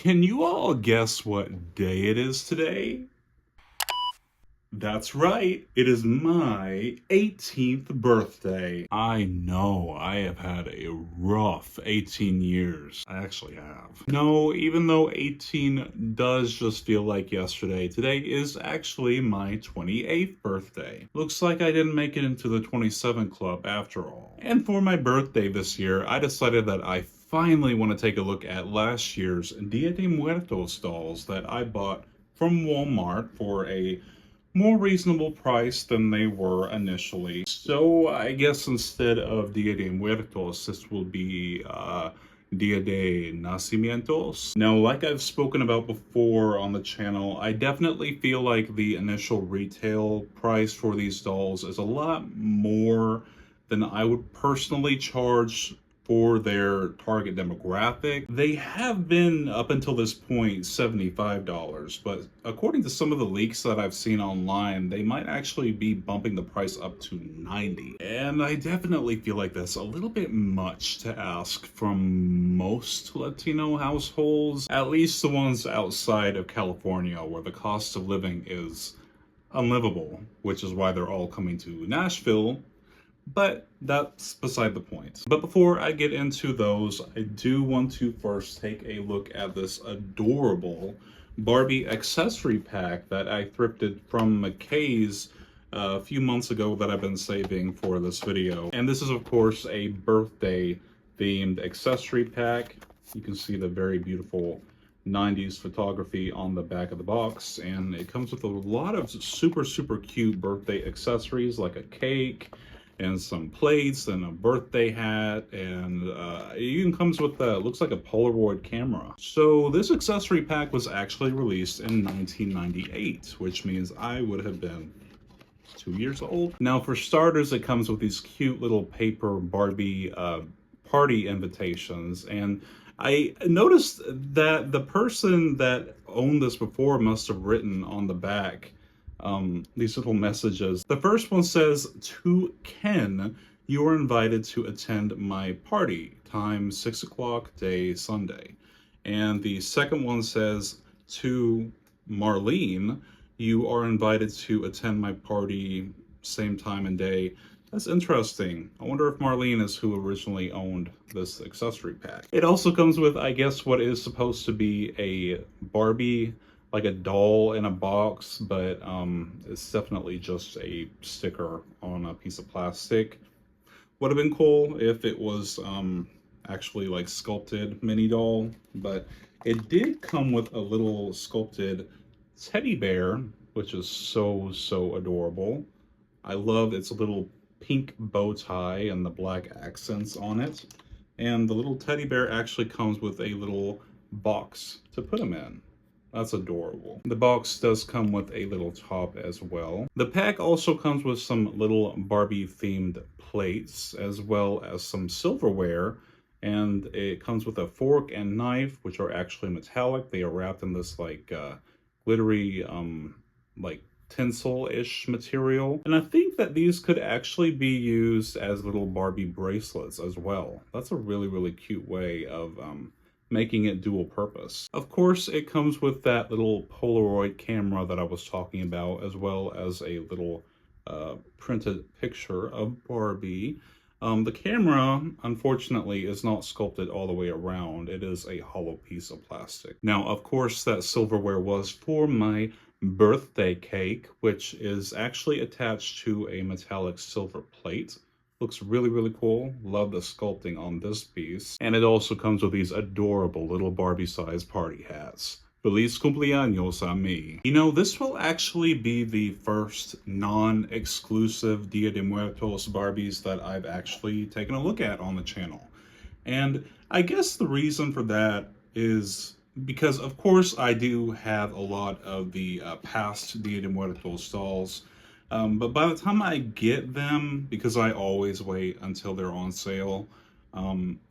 Can you all guess what day it is today? That's right, it is my 18th birthday. I know, I have had a rough 18 years. I actually have. No, even though 18 does just feel like yesterday, today is actually my 28th birthday. Looks like I didn't make it into the 27 club after all. And for my birthday this year, I decided that I finally want to take a look at last year's Dia de Muertos dolls that I bought from Walmart for a more reasonable price than they were initially. So I guess instead of Dia de Muertos, this will be Dia de Nacimientos. Now, like I've spoken about before on the channel, I definitely feel like the initial retail price for these dolls is a lot more than I would personally charge for their target demographic. They have been, up until this point, $75, but according to some of the leaks that I've seen online, they might actually be bumping the price up to $90. And I definitely feel like that's a little bit much to ask from most Latino households, at least the ones outside of California, where the cost of living is unlivable, which is why they're all coming to Nashville. But that's beside the point. But before I get into those, I do want to first take a look at this adorable Barbie accessory pack that I thrifted from McKay's a few months ago that I've been saving for this video. And this is, of course, a birthday themed accessory pack. You can see the very beautiful 90s photography on the back of the box, and it comes with a lot of super cute birthday accessories like a cake and some plates and a birthday hat, and it even comes with looks like a Polaroid camera. So this accessory pack was actually released in 1998, which means I would have been 2 years old. Now, for starters, it comes with these cute little paper Barbie party invitations, and I noticed that the person that owned this before must have written on the back these little messages. The first one says, "To Ken, you are invited to attend my party. Time 6 o'clock, day Sunday." And the second one says, "To Marlene, you are invited to attend my party, same time and day." That's interesting. I wonder if Marlene is who originally owned this accessory pack. It also comes with, I guess, what is supposed to be a Barbie, like a doll in a box, but it's definitely just a sticker on a piece of plastic. Would have been cool if it was actually like sculpted mini doll, but it did come with a little sculpted teddy bear, which is so adorable. I love its little pink bow tie and the black accents on it. And the little teddy bear actually comes with a little box to put him in. That's adorable. The box does come with a little top as well. The pack also comes with some little Barbie themed plates, as well as some silverware, and it comes with a fork and knife, which are actually metallic. They are wrapped in this like glittery like tinsel-ish material, and I think that these could actually be used as little Barbie bracelets as well. That's a really cute way of making it dual purpose. Of course, it comes with that little Polaroid camera that I was talking about, as well as a little printed picture of Barbie. The camera, unfortunately, is not sculpted all the way around. It is a hollow piece of plastic. Now, of course, that silverware was for my birthday cake, which is actually attached to a metallic silver plate. Looks really cool. Love the sculpting on this piece. And it also comes with these adorable little Barbie-sized party hats. Feliz cumpleaños a mí. You know, this will actually be the first non-exclusive Dia de Muertos Barbies that I've actually taken a look at on the channel. And I guess the reason for that is because, of course, I do have a lot of the past Dia de Muertos dolls. But by the time I get them, because I always wait until they're on sale,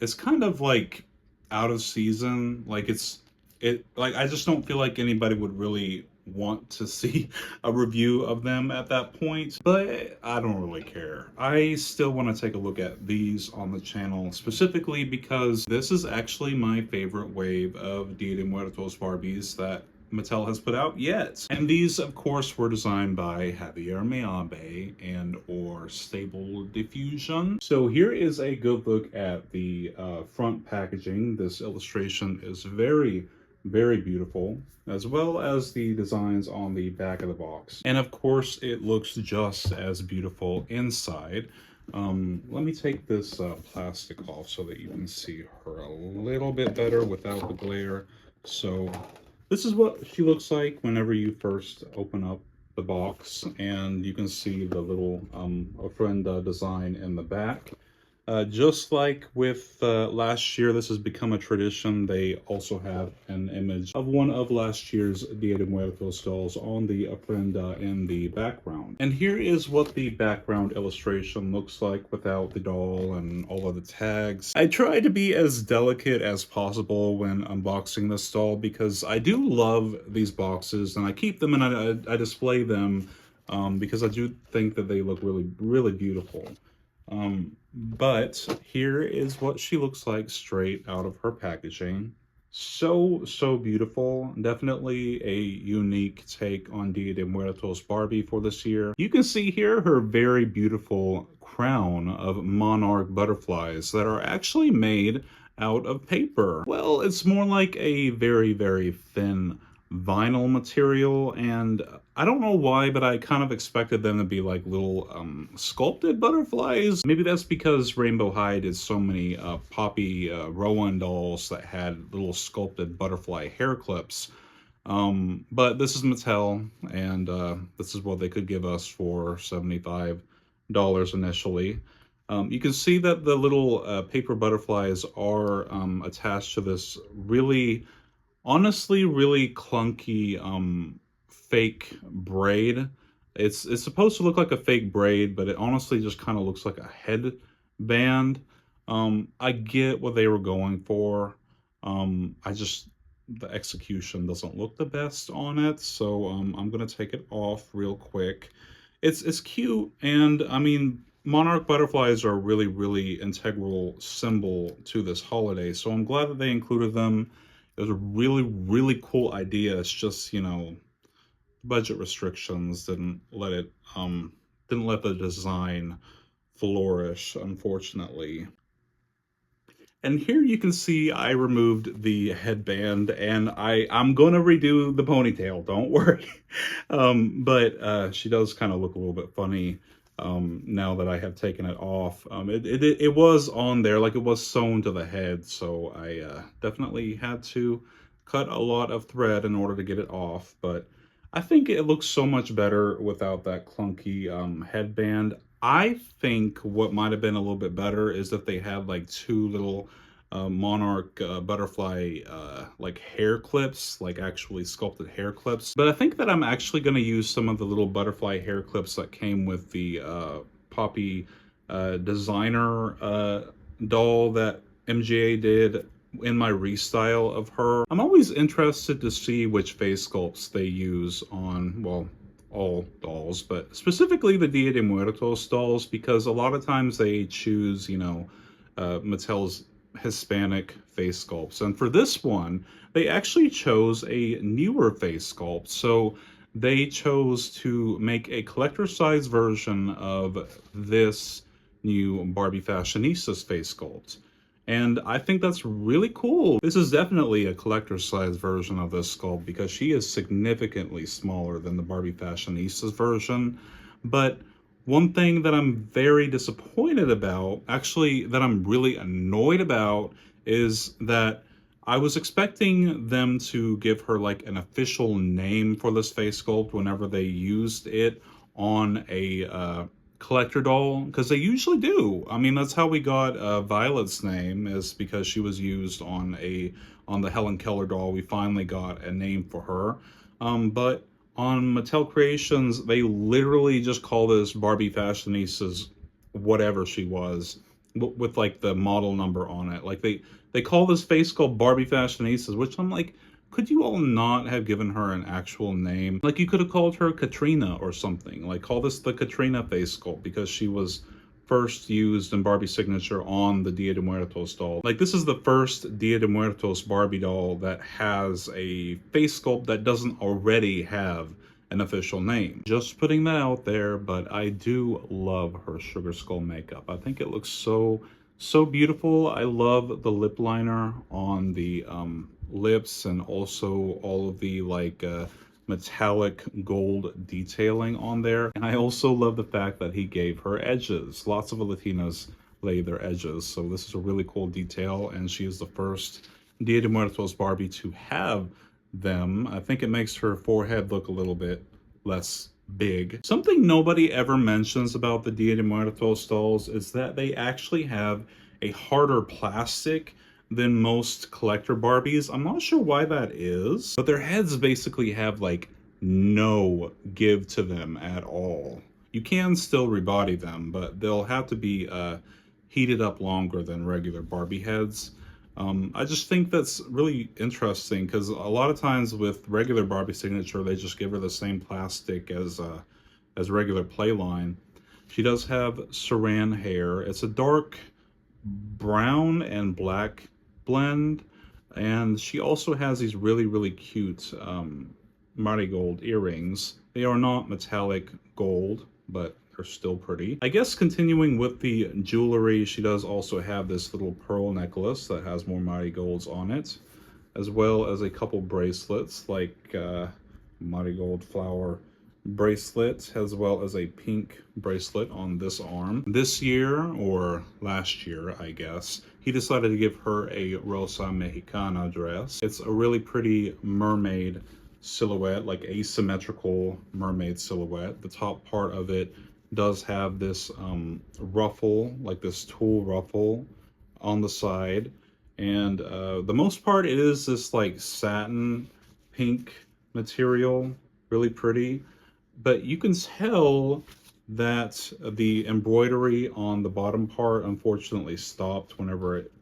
it's kind of like out of season. Like I just don't feel like anybody would really want to see a review of them at that point, but I don't really care. I still want to take a look at these on the channel, specifically because this is actually my favorite wave of Dia de Muertos Barbies that Mattel has put out yet. And these, of course, were designed by Javier Meabe and or Stable Diffusion. So here is a good look at the front packaging. This illustration is very, very beautiful, as well as the designs on the back of the box. And of course, it looks just as beautiful inside. Let me take this plastic off so that you can see her a little bit better without the glare. So this is what she looks like whenever you first open up the box, and you can see the little ofrenda design in the back. Just like with last year, this has become a tradition. They also have an image of one of last year's Dia de Muertos dolls on the ofrenda in the background. And here is what the background illustration looks like without the doll and all of the tags. I try to be as delicate as possible when unboxing this doll because I do love these boxes, and I keep them and I display them because I do think that they look really, really beautiful. But here is what she looks like straight out of her packaging. So beautiful. Definitely a unique take on Dia de Muertos Barbie for this year. You can see here her very beautiful crown of monarch butterflies that are actually made out of paper. Well, it's more like a very, very thin vinyl material, and I don't know why, but I kind of expected them to be like little sculpted butterflies. Maybe that's because Rainbow High did so many Poppy Rowan dolls that had little sculpted butterfly hair clips. But this is Mattel, and this is what they could give us for $75 initially. You can see that the little paper butterflies are attached to this really, honestly, really clunky fake braid. It's supposed to look like a fake braid, but it honestly just kind of looks like a headband. I get what they were going for. The execution doesn't look the best on it, so I'm gonna take it off real quick. It's cute, and I mean, monarch butterflies are a really, really integral symbol to this holiday, so I'm glad that they included them. It was a really, really cool idea. It's just, you know, budget restrictions didn't let the design flourish, unfortunately. And here you can see I removed the headband, and I'm gonna redo the ponytail, don't worry. But she does kind of look a little bit funny now that I have taken it off. It was on there, like it was sewn to the head, so I definitely had to cut a lot of thread in order to get it off, but I think it looks so much better without that clunky headband. I think what might have been a little bit better is if they had like two little monarch butterfly like hair clips, like actually sculpted hair clips. But I think that I'm actually going to use some of the little butterfly hair clips that came with the Poppy designer doll that MGA did in my restyle of her. I'm always interested to see which face sculpts they use on, well, all dolls, but specifically the Dia de Muertos dolls, because a lot of times they choose, you know, Mattel's Hispanic face sculpts. And for this one, they actually chose a newer face sculpt. So they chose to make a collector-sized version of this new Barbie Fashionistas face sculpt. And I think that's really cool. This is definitely a collector's size version of this sculpt because she is significantly smaller than the Barbie Fashionistas version. But one thing that I'm very disappointed about, actually that I'm really annoyed about, is that I was expecting them to give her like an official name for this face sculpt whenever they used it on a collector doll, because they usually do. I mean, that's how we got Violet's name, is because she was used on the Helen Keller doll. We finally got a name for her. But on Mattel Creations, they literally just call this Barbie Fashionistas whatever she was, with like the model number on it. Like they call this face sculpt Barbie Fashionistas, which I'm like, could you all not have given her an actual name? Like, you could have called her Katrina or something. Like, call this the Katrina face sculpt because she was first used in Barbie signature on the Dia de Muertos doll. Like, this is the first Dia de Muertos Barbie doll that has a face sculpt that doesn't already have an official name. Just putting that out there, but I do love her Sugar Skull makeup. I think it looks so beautiful. I love the lip liner on the lips, and also all of the metallic gold detailing on there. And I also love the fact that he gave her edges. Lots of Latinas lay their edges, so this is a really cool detail, and she is the first Dia de Muertos Barbie to have them. I think it makes her forehead look a little bit less big. Something nobody ever mentions about the Dia de Muertos dolls is that they actually have a harder plastic than most collector Barbies. I'm not sure why that is, but their heads basically have like no give to them at all. You can still rebody them, but they'll have to be heated up longer than regular Barbie heads. I just think that's really interesting because a lot of times with regular Barbie signature, they just give her the same plastic as regular Playline. She does have saran hair. It's a dark brown and black blend, and she also has these really cute marigold earrings. They are not metallic gold, but they're still pretty. I guess continuing with the jewelry, she does also have this little pearl necklace that has more marigolds on it, as well as a couple bracelets, like marigold flower bracelet, as well as a pink bracelet on this arm. This year, or last year, I guess, he decided to give her a Rosa Mexicana dress. It's a really pretty mermaid silhouette, like asymmetrical mermaid silhouette. The top part of it does have this ruffle, like this tulle ruffle on the side. And the most part, it is this like satin pink material, really pretty. But you can tell that the embroidery on the bottom part unfortunately stopped whenever it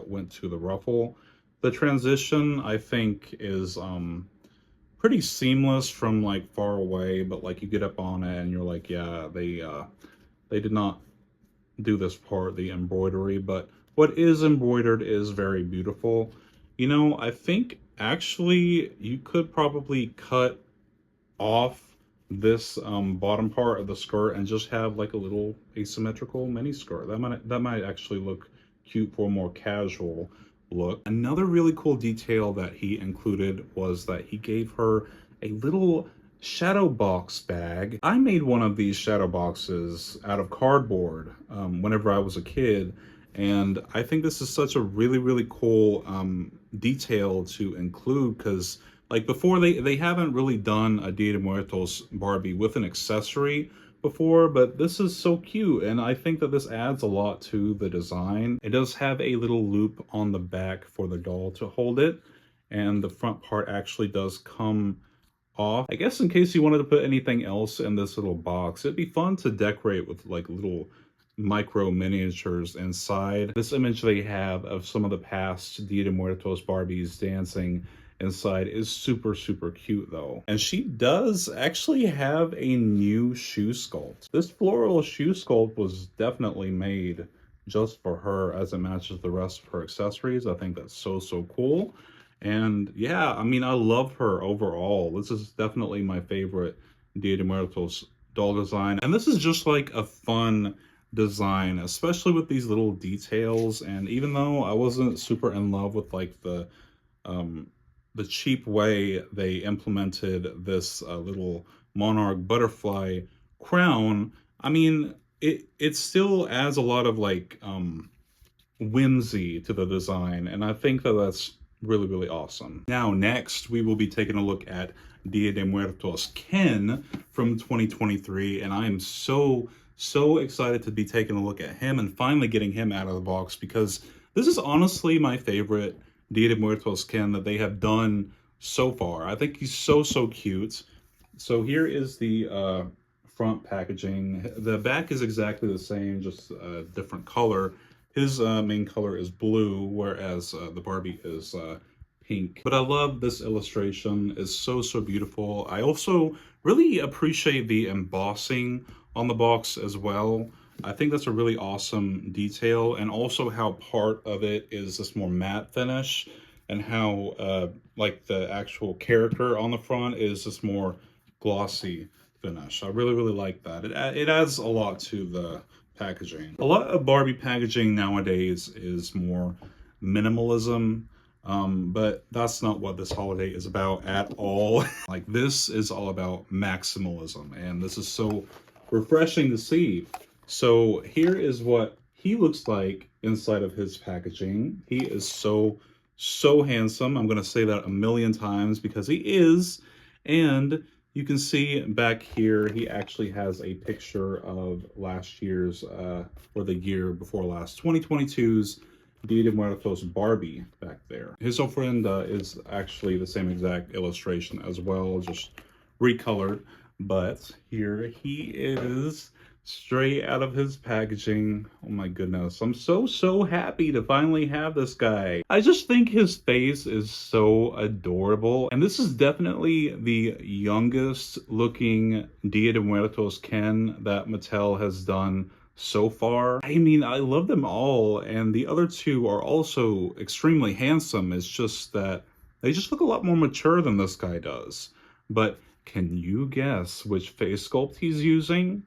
went to the ruffle. The transition, I think, is pretty seamless from like far away, but like you get up on it and you're like, yeah, they did not do this part, the embroidery, but what is embroidered is very beautiful. You know, I think actually you could probably cut off this bottom part of the skirt and just have like a little asymmetrical mini skirt. That might actually look cute for a more casual look. Another really cool detail that he included was that he gave her a little shadow box bag. I made one of these shadow boxes out of cardboard whenever I was a kid, and I think this is such a really cool detail to include, because like before, they haven't really done a Dia de Muertos Barbie with an accessory before, but this is so cute, and I think that this adds a lot to the design. It does have a little loop on the back for the doll to hold it, and the front part actually does come off. I guess in case you wanted to put anything else in this little box, it'd be fun to decorate with like little micro miniatures inside. This image they have of some of the past Dia de Muertos Barbies dancing inside is super cute though. And she does actually have a new shoe sculpt. This floral shoe sculpt was definitely made just for her, as it matches the rest of her accessories. I think that's so cool. And yeah, I mean, I love her overall. This is definitely my favorite Dia de Muertos doll design. And this is just like a fun design, especially with these little details. And even though I wasn't super in love with like the cheap way they implemented this little monarch butterfly crown, I mean, it still adds a lot of like whimsy to the design, and I think that that's really awesome. Now next we will be taking a look at Dia de Muertos Ken from 2023, and I am so excited to be taking a look at him and finally getting him out of the box, because this is honestly my favorite Dia de Muertos Ken that they have done so far. I think he's so cute. So here is the front packaging. The back is exactly the same, just a different color. His main color is blue, whereas the Barbie is pink. But I love this illustration. It's so, so beautiful. I also really appreciate the embossing on the box as well. I think that's a really awesome detail, and also how part of it is this more matte finish, and how like the actual character on the front is this more glossy finish. I really, really like that. It adds a lot to the packaging. A lot of Barbie packaging nowadays is more minimalism, but that's not what this holiday is about at all. Like, this is all about maximalism, and this is so refreshing to see. So here is what he looks like inside of his packaging. He is so, so handsome. I'm going to say that a million times because he is. And you can see back here, he actually has a picture of last year's, or the year before last, 2022's Dia de Muertos Barbie back there. His ofrenda is actually the same exact illustration as well, just recolored. But here he is, straight out of his packaging. Oh my goodness, I'm so, so happy to finally have this guy. I just think his face is so adorable, and this is definitely the youngest looking Dia de Muertos Ken that Mattel has done so far. I mean, I love them all, and the other two are also extremely handsome. It's just that they just look a lot more mature than this guy does. But can you guess which face sculpt he's using?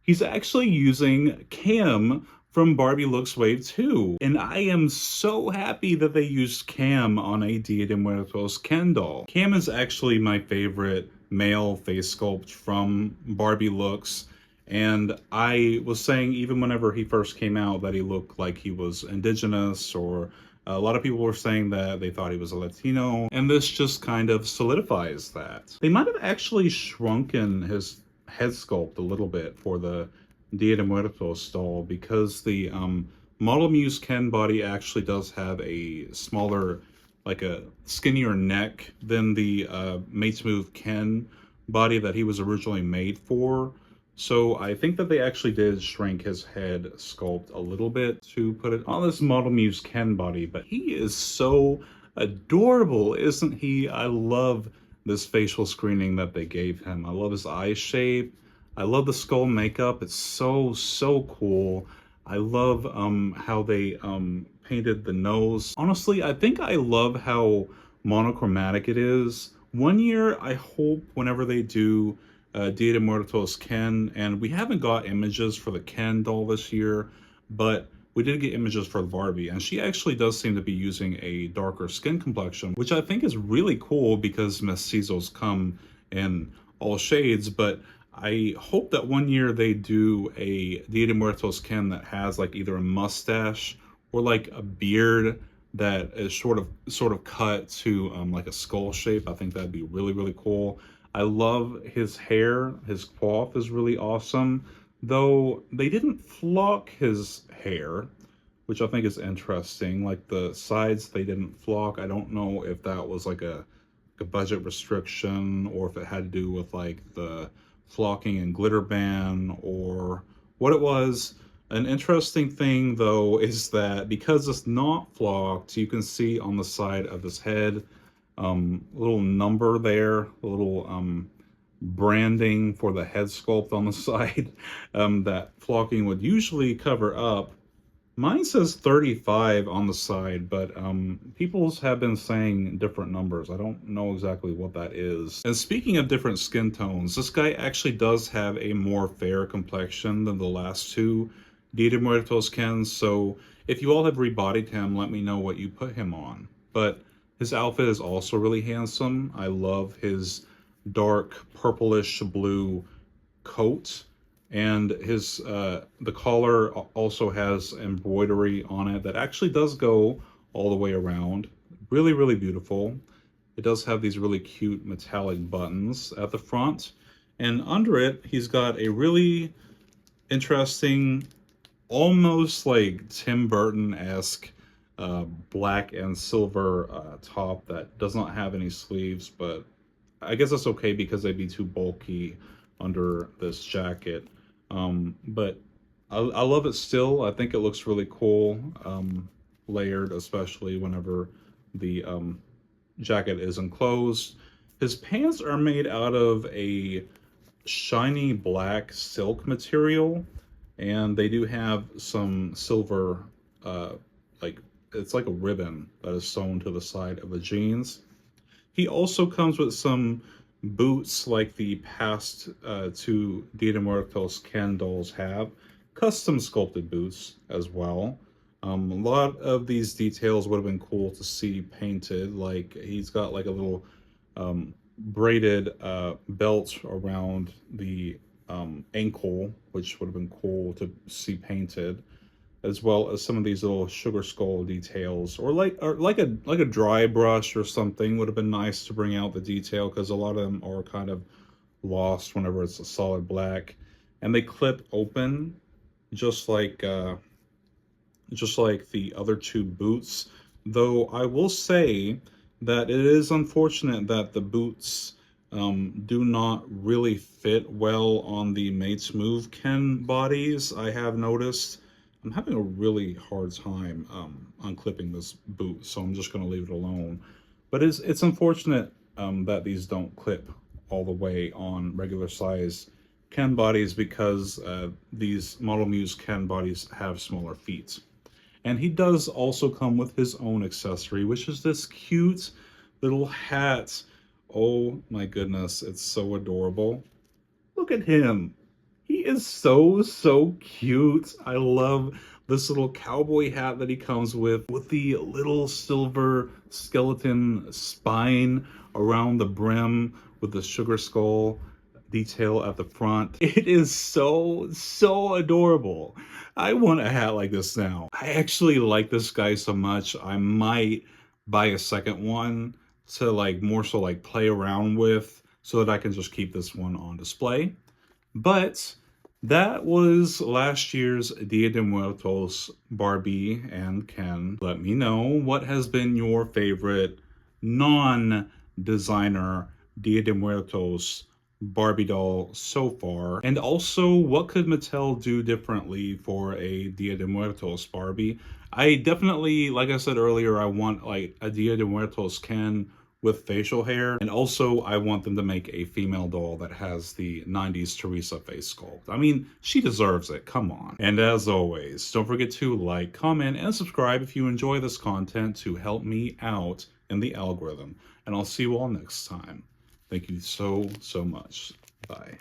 He's actually using Cam from Barbie Looks Wave 2. And I am so happy that they used Cam on a Dia de Muertos Ken doll. Cam is actually my favorite male face sculpt from Barbie Looks. And I was saying, even whenever he first came out, that he looked like he was indigenous, or a lot of people were saying that they thought he was a Latino, and this just kind of solidifies that. They might have actually shrunken his head sculpt a little bit for the Dia de Muertos doll, because the Model Muse Ken body actually does have a smaller, like a skinnier neck than the Mates Move Ken body that he was originally made for. So I think that they actually did shrink his head sculpt a little bit to put it on this Model Muse Ken body, but he is so adorable, isn't he? I love this facial screening that they gave him. I love his eye shape. I love the skull makeup. It's so, so cool. I love how they painted the nose. Honestly, I think I love how monochromatic it is. One year, I hope whenever they do Dia de Muertos Ken, and we haven't got images for the Ken doll this year, but we did get images for Barbie, and she actually does seem to be using a darker skin complexion, which I think is really cool because mestizos come in all shades. But I hope that one year they do a Dia de Muertos Ken that has like either a mustache or like a beard that is sort of cut to like a skull shape. I think that'd be really, really cool. I love his hair. His coif is really awesome, though they didn't flock his hair, which I think is interesting. Like the sides, they didn't flock. I don't know if that was like a budget restriction, or if it had to do with like the flocking and glitter ban, or what it was. An interesting thing, though, is that because it's not flocked, you can see on the side of his head, little number there, a little branding for the head sculpt on the side that flocking would usually cover up. Mine says 35 on the side, but people have been saying different numbers. I don't know exactly what that is. And speaking of different skin tones, this guy actually does have a more fair complexion than the last two Dia de Muertos Ken, so if you all have rebodied him, let me know what you put him on. But his outfit is also really handsome. I love his dark purplish blue coat, and his the collar also has embroidery on it that actually does go all the way around. Really, really beautiful. It does have these really cute metallic buttons at the front, and under it he's got a really interesting, almost like Tim Burton-esque black and silver top that does not have any sleeves, but I guess that's okay because they'd be too bulky under this jacket. But I love it still. I think it looks really cool, layered, especially whenever the jacket is enclosed. His pants are made out of a shiny black silk material, and they do have some silver, like it's like a ribbon that is sewn to the side of the jeans. He also comes with some boots like the past two Dia de Muertos Ken dolls have, custom sculpted boots as well. A lot of these details would have been cool to see painted, like he's got like a little braided belt around the ankle, which would have been cool to see painted, as well as some of these little sugar skull details, or like a dry brush or something would have been nice to bring out the detail, because a lot of them are kind of lost whenever it's a solid black. And they clip open just like the other two boots, though I will say that it is unfortunate that the boots do not really fit well on the Mates Move Ken bodies. I have noticed I'm having a really hard time unclipping this boot, so I'm just going to leave it alone. But it's unfortunate that these don't clip all the way on regular size Ken bodies, because these Model Muse Ken bodies have smaller feet. And he does also come with his own accessory, which is this cute little hat. Oh my goodness, it's so adorable. Look at him. He is so cute. I love this little cowboy hat that he comes with the little silver skeleton spine around the brim with the sugar skull detail at the front. It is so adorable. I want a hat like this now. I actually like this guy so much, I might buy a second one to like more so like play around with, so that I can just keep this one on display. But that was last year's Dia de Muertos Barbie and Ken. Let me know what has been your favorite non-designer Dia de Muertos Barbie doll so far, and also what could Mattel do differently for a Dia de Muertos Barbie. I definitely, like I said earlier, I want like a Dia de Muertos Ken with facial hair, and also I want them to make a female doll that has the 90s Teresa face sculpt. I mean, she deserves it, come on. And as always, don't forget to like, comment, and subscribe if you enjoy this content to help me out in the algorithm. And I'll see you all next time. Thank you so much. Bye.